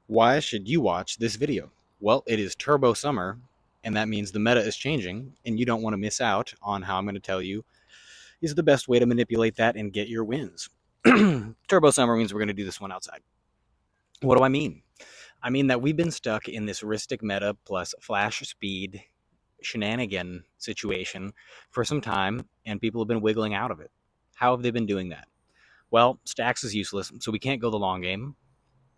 Why should you watch this video? Well, it is Turbo Summer, and that means the meta is changing, and you don't want to miss out on how I'm going to tell you is the best way to manipulate that and get your wins. Turbo Summer means we're going to do this one outside. What do I mean? I mean that we've been stuck in this rhystic meta plus flash speed shenanigan situation for some time, and people have been wiggling out of it. How have they been doing that? Well, stax is useless, so we can't go the long game.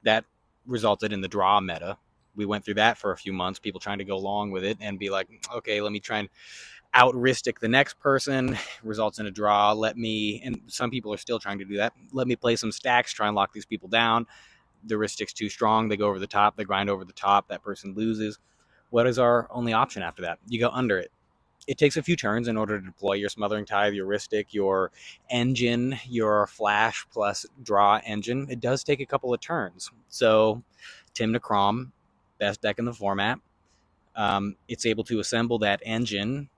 That resulted in the draw meta. We went through that for a few months, people trying to go along with it and be like, okay, let me try and out rhystic the next person, results in a draw. And some people are still trying to do that. Let me play some stacks, try and lock these people down. The rhystic's too strong, they go over the top, they grind over the top, that person loses. What is our only option after that? You go under it. It takes a few turns in order to deploy your smothering tithe, your rhystic, your engine, your flash plus draw engine. It does take a couple of turns. So Tim NECRO, best deck in the format, it's able to assemble that engine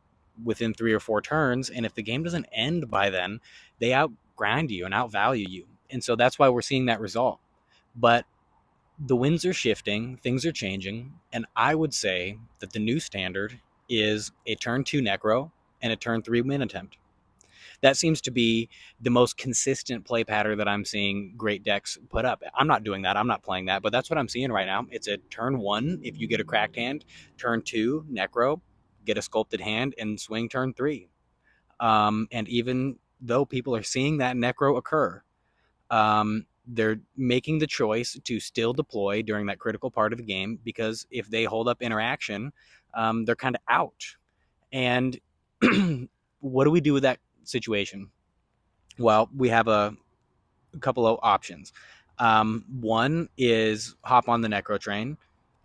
within 3 or 4 turns, and if the game doesn't end by then, they outgrind you and outvalue you. And so that's why we're seeing that result. But the winds are shifting, things are changing, and I would say that the new standard is a turn 2 NECRO and a turn 3 win attempt. That seems to be the most consistent play pattern that I'm seeing great decks put up. I'm not doing that, I'm not playing that, but that's what I'm seeing right now. It's a turn 1 if you get a cracked hand, turn 2 NECRO, get a sculpted hand, and swing turn 3. And even though people are seeing that NECRO occur, they're making the choice to still deploy during that critical part of the game, because if they hold up interaction, they're kind of out. And what do we do with that situation? Well, we have a couple of options. One is hop on the NECRO train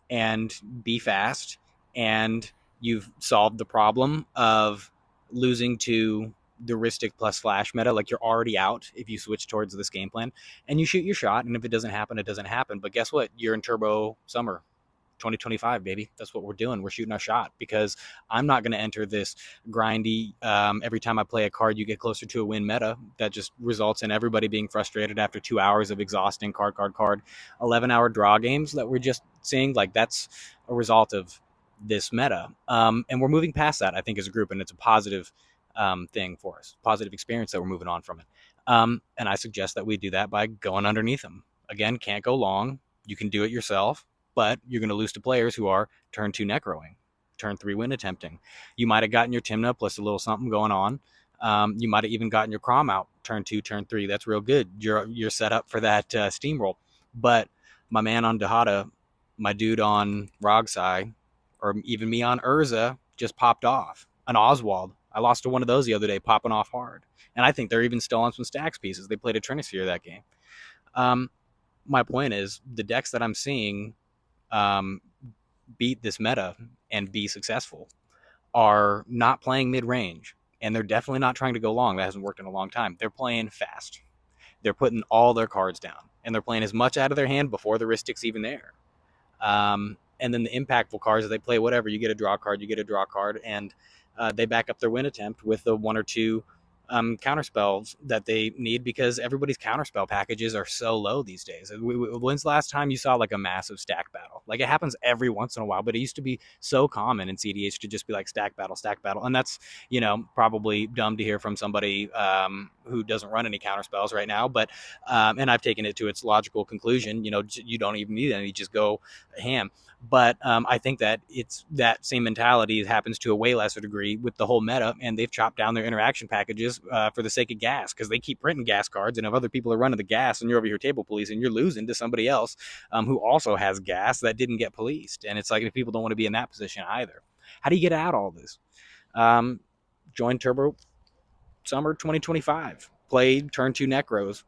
and be fast, and you've solved the problem of losing to the rhystic+flash meta. Like, you're already out if you switch towards this game plan, and you shoot your shot, and if it doesn't happen, it doesn't happen. But guess what? You're in Turbo Summer 2025, baby. That's what we're doing. We're shooting our shot, because I'm not going to enter this grindy, every time I play a card you get closer to a win meta that just results in everybody being frustrated after 2 hours of exhausting card 11-hour draw games that we're just seeing. Like, that's a result of this meta, and we're moving past that, I think, as a group, and it's a positive thing for us, positive experience that we're moving on from it. And I suggest that we do that by going underneath them. Again, can't go long. You can do it yourself, but you're going to lose to players who are turn 2 necroing, turn 3 win attempting. You might have gotten your Timna plus a little something going on. You might have even gotten your Crom out turn 2, turn 3. That's real good. You're set up for that steamroll. But my man on Dihada, my dude on Rog-Si, or even me on Urza, just popped off. An Oswald, I lost to one of those the other day, popping off hard. And I think they're even still on some stacks pieces. They played a Trinisphere that game. My point is, the decks that I'm seeing beat this meta and be successful are not playing mid-range, and they're definitely not trying to go long. That hasn't worked in a long time. They're playing fast. They're putting all their cards down, and they're playing as much out of their hand before the rhystic's even there. And then the impactful cards, they play whatever. You get a draw card, and they back up their win attempt with the 1 or 2 counterspells that they need, because everybody's counterspell packages are so low these days. When's the last time you saw like a massive stack battle? Like, it happens every once in a while, but it used to be so common in cEDH to just be like stack battle. And that's, probably dumb to hear from somebody who doesn't run any counterspells right now. But, and I've taken it to its logical conclusion, you don't even need any, just go ham. But I think that it's that same mentality happens to a way lesser degree with the whole meta, and they've chopped down their interaction packages for the sake of gas, because they keep printing gas cards, and if other people are running the gas and you're over here table policing, you're losing to somebody else who also has gas that didn't get policed. And it's like, if people don't want to be in that position either, how do you get out all this? Join Turbo Summer 2025. Play turn 2 necros,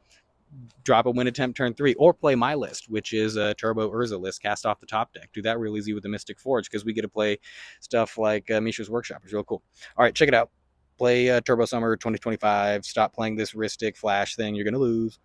drop a win attempt turn 3, or play my list, which is a Turbo Urza list cast off the top deck. Do that real easy with the Mystic Forge, because we get to play stuff like Mishra's Workshop. It's real cool. All right, check it out. Play Turbo Summer 2025. Stop playing this rhystic flash thing. You're going to lose.